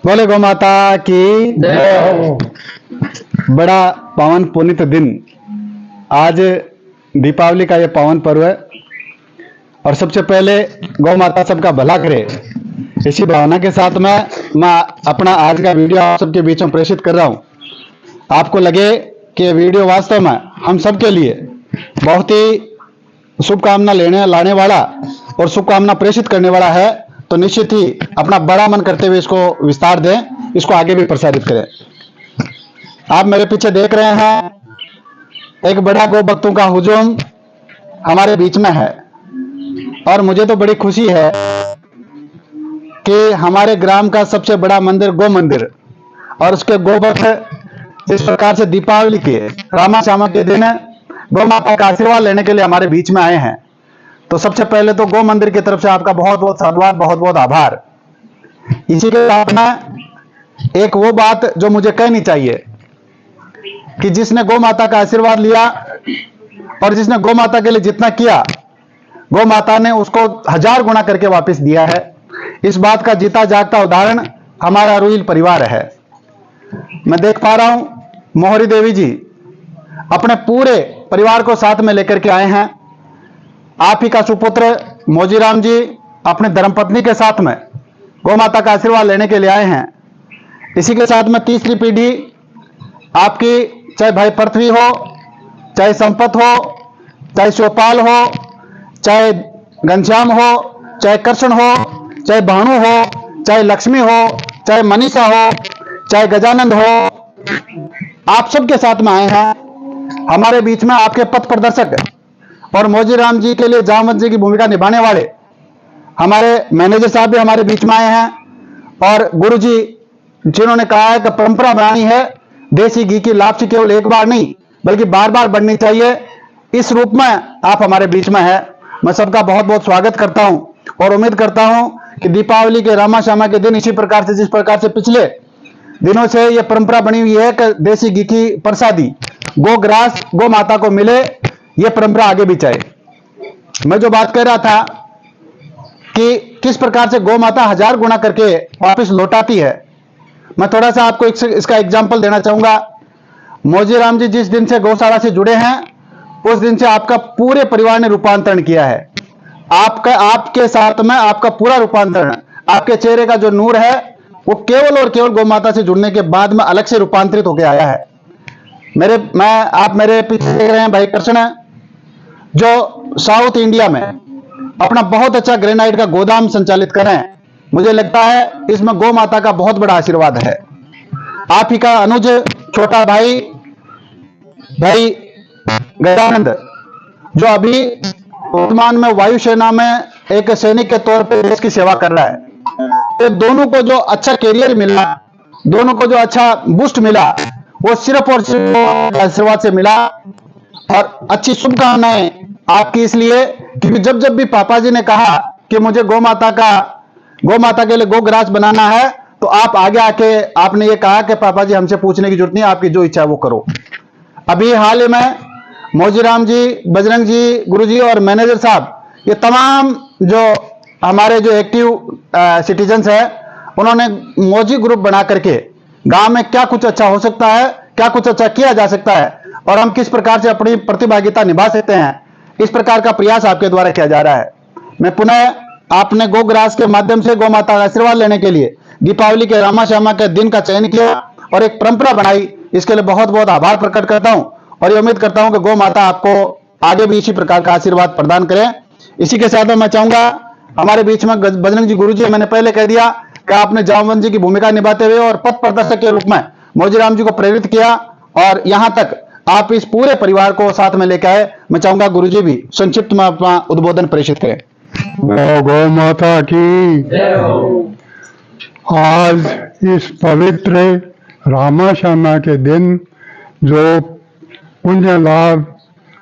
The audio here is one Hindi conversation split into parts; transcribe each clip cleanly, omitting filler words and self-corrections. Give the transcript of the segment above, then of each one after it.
बोले गौ माता की जय हो। बड़ा पावन पुनीत दिन, आज दीपावली का ये पावन पर्व है और सबसे पहले गौ माता सबका भला करे, इसी भावना के साथ मैं अपना आज का वीडियो आप सबके बीच में प्रेषित कर रहा हूँ। आपको लगे कि ये वीडियो वास्तव में हम सबके लिए बहुत ही शुभकामना लाने वाला और शुभकामना प्रेषित करने वाला है, तो निश्चित ही अपना बड़ा मन करते हुए इसको विस्तार दें, इसको आगे भी प्रसारित करें। आप मेरे पीछे देख रहे हैं एक बड़ा गौ भक्तों का हुजूम हमारे बीच में है और मुझे तो बड़ी खुशी है कि हमारे ग्राम का सबसे बड़ा मंदिर गौ मंदिर और उसके गौ भक्त इस प्रकार से दीपावली के रामा श्यामा के दिन गौ माता का आशीर्वाद लेने के लिए हमारे बीच में आए हैं। तो सबसे पहले तो गौ मंदिर की तरफ से आपका बहुत बहुत साधुवाद, बहुत बहुत आभार। इसी के साथ में एक वो बात जो मुझे कहनी चाहिए कि जिसने गौ माता का आशीर्वाद लिया और जिसने गौ माता के लिए जितना किया, गौ माता ने उसको 1000 गुना करके वापस दिया है। इस बात का जीता जागता उदाहरण हमारा रुइल परिवार है। मैं देख पा रहा हूं मोहरी देवी जी अपने पूरे परिवार को साथ में लेकर के आए हैं। आप ही का सुपुत्र मोजीराम जी अपने धर्मपत्नी के साथ में गौ माता का आशीर्वाद लेने के लिए आए हैं। इसी के साथ में तीसरी पीढ़ी आपकी, चाहे भाई पृथ्वी हो, चाहे संपत हो, चाहे शिवपाल हो, चाहे घनश्याम हो, चाहे कृष्ण हो, चाहे भानु हो, चाहे लक्ष्मी हो, चाहे मनीषा हो, चाहे गजानंद हो, आप सबके साथ में आए हैं। हमारे बीच में आपके पथ प्रदर्शक और मोजीराम जी के लिए जामवंत जी की भूमिका निभाने वाले हमारे मैनेजर साहब भी हमारे बीच में आए हैं। और गुरु जी जिन्होंने कहा है कि परंपरा बनानी है, देसी घी की लापसी केवल एक बार नहीं बल्कि बार बार बढ़नी चाहिए, इस रूप में आप हमारे बीच में है। मैं सबका बहुत बहुत स्वागत करता हूं और उम्मीद करता हूं कि दीपावली के रामा श्यामा के दिन इसी प्रकार से, जिस प्रकार से पिछले दिनों से यह परंपरा बनी हुई है कि देसी घी की प्रसादी गो ग्रास गौ माता को मिले, यह परंपरा आगे भी चले। मैं जो बात कर रहा था कि किस प्रकार से गौ माता 1000 गुना करके वापस लौटाती है, मैं थोड़ा सा आपको इसका एग्जाम्पल देना चाहूंगा। मोजीराम जी जिस दिन से गौशाला से जुड़े हैं उस दिन से आपका पूरे परिवार ने रूपांतरण किया है। आपके साथ में आपका पूरा रूपांतरण, आपके चेहरे का जो नूर है वो केवल और केवल गौ माता से जुड़ने के बाद में अलग से रूपांतरित होकर आया है। आप मेरे पीछे देख रहे हैं भाई कृष्ण, जो साउथ इंडिया में अपना बहुत अच्छा ग्रेनाइट का गोदाम संचालित कर रहे हैं। मुझे लगता है इसमें गौ माता का बहुत बड़ा आशीर्वाद है। आप ही का अनुज छोटा भाई गजानंद, जो अभी वर्तमान में वायुसेना में एक सैनिक के तौर पर देश की सेवा कर रहा है। तो दोनों को जो अच्छा कैरियर मिला, दोनों को जो अच्छा बूस्ट मिला, वो सिर्फ और सिर्फ आशीर्वाद से मिला। और अच्छी शुभकामनाएं आपकी, इसलिए क्योंकि जब जब भी पापा जी ने कहा कि मुझे गौ माता के लिए गो ग्रास बनाना है, तो आप आगे आके आपने ये कहा कि पापा जी हमसे पूछने की जरूरत नहीं, आपकी जो इच्छा है वो करो। अभी हाल ही में मोजीराम जी, बजरंग जी, गुरु जी और मैनेजर साहब, ये तमाम जो हमारे जो एक्टिव सिटीजन्स है, उन्होंने मोजी ग्रुप बना करके गांव में क्या कुछ अच्छा हो सकता है, क्या कुछ अच्छा किया जा सकता है और हम किस प्रकार से अपनी प्रतिभागिता निभा सकते हैं, इस प्रकार का प्रयास आपके द्वारा किया जा रहा है। मैं पुनः आपने गो ग्रास के माध्यम से गौ माता का आशीर्वाद लेने के लिए दीपावली के रामा श्यामा के दिन का चयन किया और एक परंपरा बनाई, इसके लिए बहुत बहुत आभार प्रकट करता हूं और ये उम्मीद करता हूं कि गौ माता आपको आगे भी इसी प्रकार का आशीर्वाद प्रदान करें। इसी के साथ मैं चाहूंगा हमारे बीच में बजरंग जी गुरु जी, मैंने पहले कह दिया कि आपने जामवंत जी की भूमिका निभाते हुए और पथ प्रदर्शक के रूप में मोजीराम जी को प्रेरित किया और यहां तक आप इस पूरे परिवार को साथ में लेकर आए। मैं चाहूंगा गुरु जी भी संक्षिप्त में अपना उद्बोधन प्रेषित करें। गौ माता की जय हो। आज इस पवित्र रामा श्यामा के दिन जो पुण्य लाभ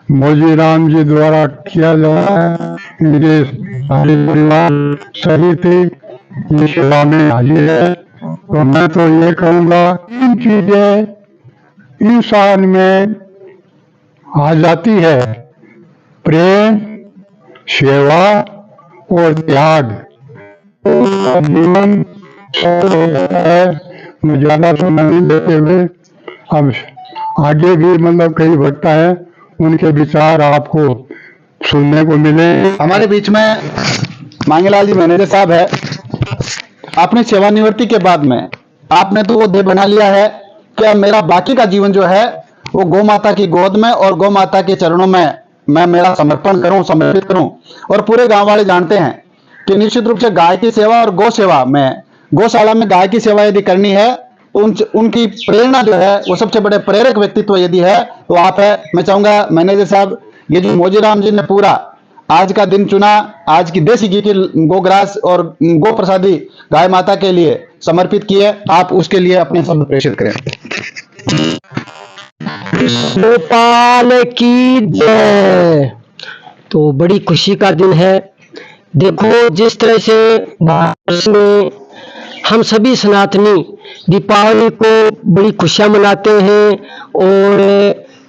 मोजीराम जी द्वारा किया जा रहा है, इनके सारे परिवार सहित ये सेवा में हाजिर है। तो मैं तो ये कहूँगा, 3 चीजें इंसान में आ जाती है, प्रेम, सेवा और त्याग। जीवन मैं ज्यादा समय नहीं देते हुए अब आगे भी मतलब कई वक्ता है, उनके विचार आपको सुनने को मिले। हमारे बीच में मांगेलाल जी मैनेजर साहब है। अपनी सेवानिवृत्ति के बाद में आपने तो वो देह बना लिया है कि अब मेरा बाकी का जीवन जो है वो गौ माता की गोद में और गौ माता के चरणों में मैं मेरा समर्पण करूं, समर्पित करूं। और पूरे गांव वाले जानते हैं कि निश्चित रूप से गाय की सेवा और गौ सेवा में, गौशाला में गाय की सेवा यदि करनी है, उनकी प्रेरणा जो है वो सबसे बड़े प्रेरक व्यक्तित्व यदि है तो आप है। मैं चाहूंगा मैनेजर साहब, ये जो मोजीराम जी ने पूरा आज का दिन चुना, आज की देसी घी की गोग्रास और गो प्रसादी गाय माता के लिए समर्पित किए, आप उसके लिए अपने शब्द प्रेषित करें। गोपाल की जय। तो बड़ी खुशी का दिन है। देखो जिस तरह से भारत में हम सभी सनातनी दीपावली को बड़ी खुशियां मनाते हैं और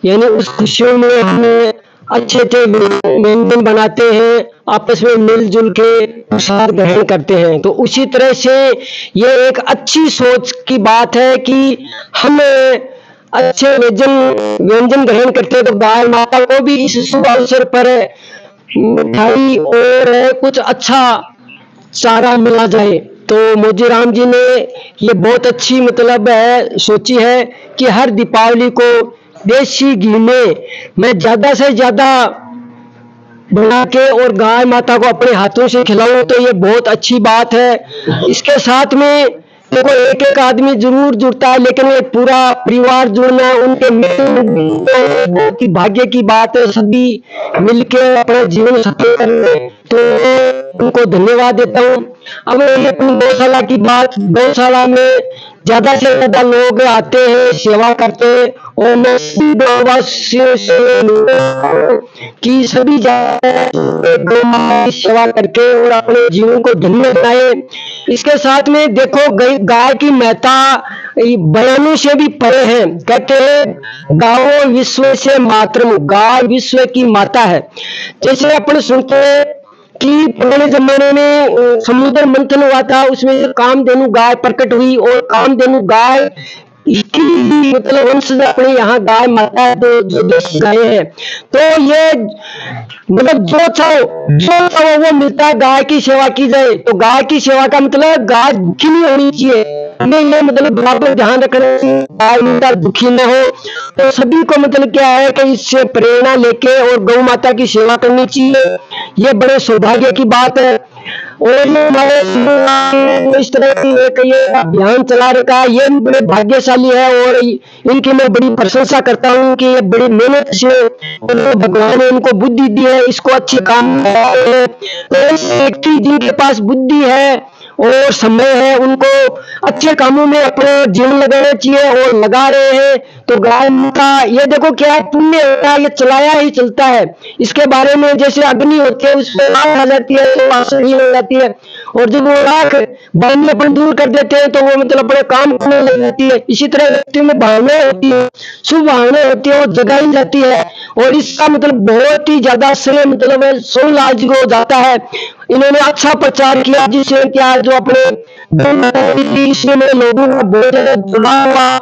यानी उस खुशियों में हमें अच्छे अच्छे व्यंजन बनाते हैं, आपस में मिलजुल के प्रसाद ग्रहण करते हैं। तो उसी तरह से ये एक अच्छी सोच की बात है कि हम अच्छे व्यंजन ग्रहण करते हैं। तो गाय माता को भी इस शुभ अवसर पर मिठाई और कुछ अच्छा चारा मिला जाए। तो मोजीराम जी ने ये बहुत अच्छी मतलब सोची है कि हर दीपावली को देसी घी में मैं ज्यादा से ज्यादा बना के और गाय माता को अपने हाथों से खिलाऊं। तो ये बहुत अच्छी बात है। इसके साथ में देखो एक एक आदमी जरूर जुड़ता है, लेकिन ये पूरा परिवार जुड़ना उनके बहुत ही भाग्य की बात है। सभी मिलके अपना जीवन सफल कर रहे हैं, तो उनको धन्यवाद देता हूँ। अब गौशाला की बात, गौशाला में ज्यादा से ज्यादा लोग आते हैं, सेवा करते हैं और मैं सभी गौवासियों से कि सभी गौ माता की सेवा करके और अपने जीवन को धन्य बनाए। इसके साथ में देखो गाय की महत्ता बयानों से भी परे है। कहते हैं गाओ विश्व से मातरम, गाय विश्व की माता है। जैसे अपन सुनते हैं कि पुराने जमाने में समुद्र मंथन हुआ था, उसमें कामधेनु गाय प्रकट हुई और कामधेनु गाय इसकी मतलब वंश अपने यहाँ गाय माता जो गाय है। तो ये मतलब जो चाहो वो मिलता है। गाय की सेवा की जाए तो गाय की सेवा का मतलब गाय दुखी नहीं होनी चाहिए, हमें ये मतलब बराबर ध्यान रखना चाहिए गाय माता दुखी न हो। तो सभी को मतलब क्या है कि इससे प्रेरणा लेके और गौ माता की सेवा करनी चाहिए। ये बड़े सौभाग्य की बात है। और हमारे इस तरह की एक ये अभियान चला रखा है, ये भी बड़े भाग्यशाली है और इनकी मैं बड़ी प्रशंसा करता हूँ कि ये बड़ी मेहनत से भगवान ने इनको बुद्धि दी है, इसको अच्छे काम तो इस व्यक्ति जिनके पास बुद्धि है और समय है, उनको अच्छे कामों में अपना जीवन लगाना चाहिए और लगा रहे हैं। तो गाय का ये देखो क्या पुण्य होता है, ये चलाया ही चलता है। इसके बारे में जैसे अग्नि होती है उसमें आग आ जाती है तो आसनी हो जाती है, और जब वो आग भावनापन दूर कर देते हैं तो वो मतलब अपने काम करने लग जाती है। इसी तरह व्यक्ति में भावना होती है, शुभ भावना होती है, वो जगाई जाती है और इसका मतलब बहुत ही ज्यादा श्रेय मतलब सोल आज को जाता है। इन्होंने अच्छा प्रचार किया जिससे क्या जो अपने इसमें लोगों का बहुत ज्यादा जुड़ाव हुआ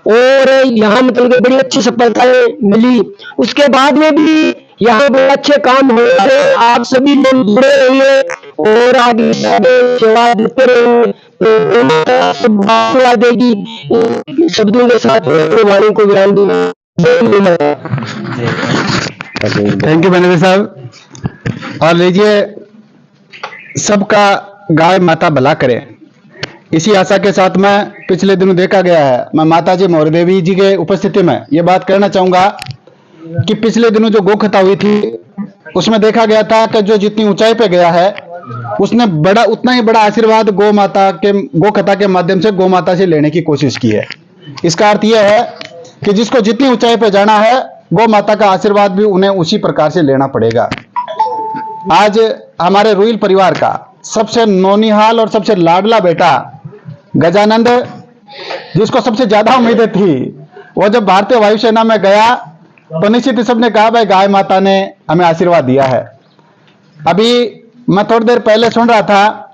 और यहाँ मतलब बड़ी अच्छी सफलताएं मिली। उसके बाद में भी यहाँ बड़े अच्छे काम हो रहे हैं। आप सभी लोग जुड़े रहिए और आगे सेवा देते रहिए, देगी। शब्दों के साथ वाणी को विराम दूंगा। थैंक यू मैनेजर साहब। और लीजिए, सबका गाय माता भला करे, इसी आशा के साथ में पिछले दिनों देखा गया है, मैं माता जी मौर्य देवी जी के उपस्थिति में ये बात कहना चाहूंगा कि पिछले दिनों जो गौ कथा हुई थी उसमें देखा गया था कि जो जितनी ऊंचाई पे गया है उसने उतना ही बड़ा आशीर्वाद गौ कथा के माध्यम से गौ माता से लेने की कोशिश की है। इसका अर्थ यह है कि जिसको जितनी ऊंचाई पे जाना है गौ माता का आशीर्वाद भी उन्हें उसी प्रकार से लेना पड़ेगा। आज हमारे रुइल परिवार का सबसे नौनिहाल और सबसे लाडला बेटा गजानंद, जिसको सबसे ज्यादा उम्मीदें थी, वो जब भारतीय वायुसेना में गया तो निश्चित ही सबने कहा भाई गाय माता ने हमें आशीर्वाद दिया है। अभी मैं थोड़ी देर पहले सुन रहा था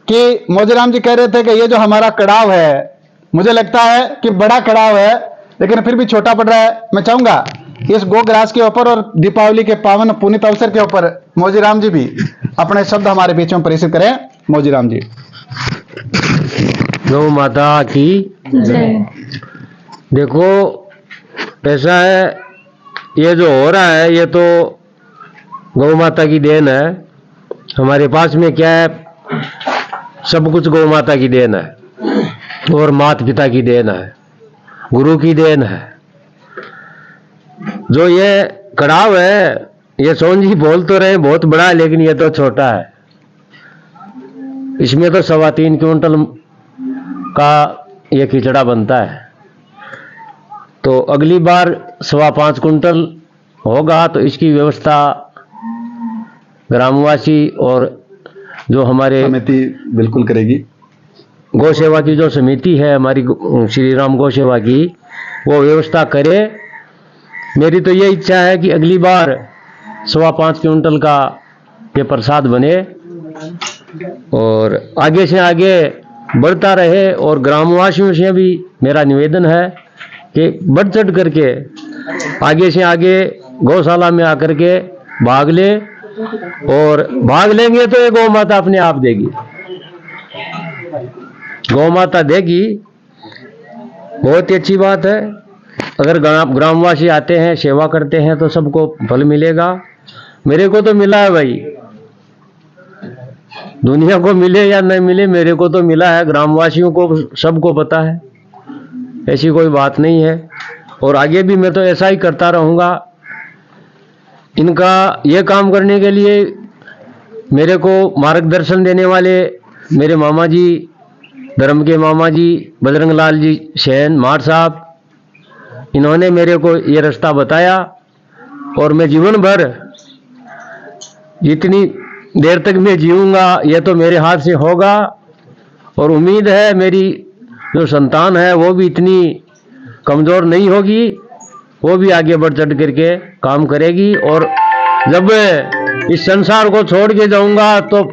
कि मोजीराम जी कह रहे थे कि ये जो हमारा कड़ाव है, मुझे लगता है कि बड़ा कड़ाव है लेकिन फिर भी छोटा पड़ रहा है। मैं चाहूंगा इस गोग्रास के ऊपर और दीपावली के पावन पुनीत अवसर के ऊपर मोजीराम जी भी अपने शब्द हमारे बीच में प्रेषित करें। मोजीराम जी। गौ माता की जय। देखो ऐसा है, ये जो हो रहा है ये तो गौ माता की देन है। हमारे पास में क्या है, सब कुछ गौ माता की देन है और माता पिता की देन है, गुरु की देन है। जो ये कड़ाव है, ये सोन जी बोल तो रहे बहुत बड़ा है लेकिन ये तो छोटा है। इसमें तो 3.25 क्विंटल का ये खिचड़ा बनता है, तो अगली बार 5.25 क्विंटल होगा तो इसकी व्यवस्था ग्रामवासी और जो हमारे समिति बिल्कुल करेगी। गौ सेवा की जो समिति है हमारी श्री राम गौ सेवा की, वो व्यवस्था करे। मेरी तो ये इच्छा है कि अगली बार 5.25 क्विंटल का ये प्रसाद बने और आगे से आगे बढ़ता रहे। और ग्रामवासियों से भी मेरा निवेदन है कि बढ़ चढ़ करके आगे से आगे गौशाला में आकर के भाग ले, और भाग लेंगे तो ये गौ माता अपने आप देगी, गौ माता देगी। बहुत ही अच्छी बात है। अगर ग्रामवासी आते हैं, सेवा करते हैं तो सबको फल मिलेगा। मेरे को तो मिला है भाई, दुनिया को मिले या नहीं मिले, मेरे को तो मिला है। ग्रामवासियों को सबको पता है, ऐसी कोई बात नहीं है। और आगे भी मैं तो ऐसा ही करता रहूँगा। इनका ये काम करने के लिए मेरे को मार्गदर्शन देने वाले मेरे मामा जी, धर्म के मामा जी बजरंग लाल जी सैन मार साहब, इन्होंने मेरे को ये रास्ता बताया। और मैं जीवन भर जितनी देर तक मैं जीऊँगा ये तो मेरे हाथ से होगा। और उम्मीद है मेरी जो संतान है वो भी इतनी कमज़ोर नहीं होगी, वो भी आगे बढ़ चढ़ करके काम करेगी। और जब इस संसार को छोड़ के जाऊंगा तो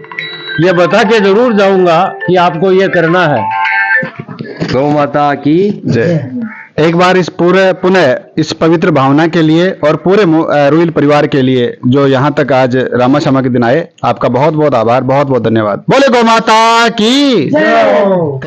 ये बता के जरूर जाऊंगा कि आपको ये करना है। गौ माता की जय। एक बार इस पूरे पुनः इस पवित्र भावना के लिए और पूरे रुइल परिवार के लिए जो यहाँ तक आज रामा श्यामा के दिन आए, आपका बहुत बहुत आभार, बहुत बहुत धन्यवाद। बोले गौ माता की।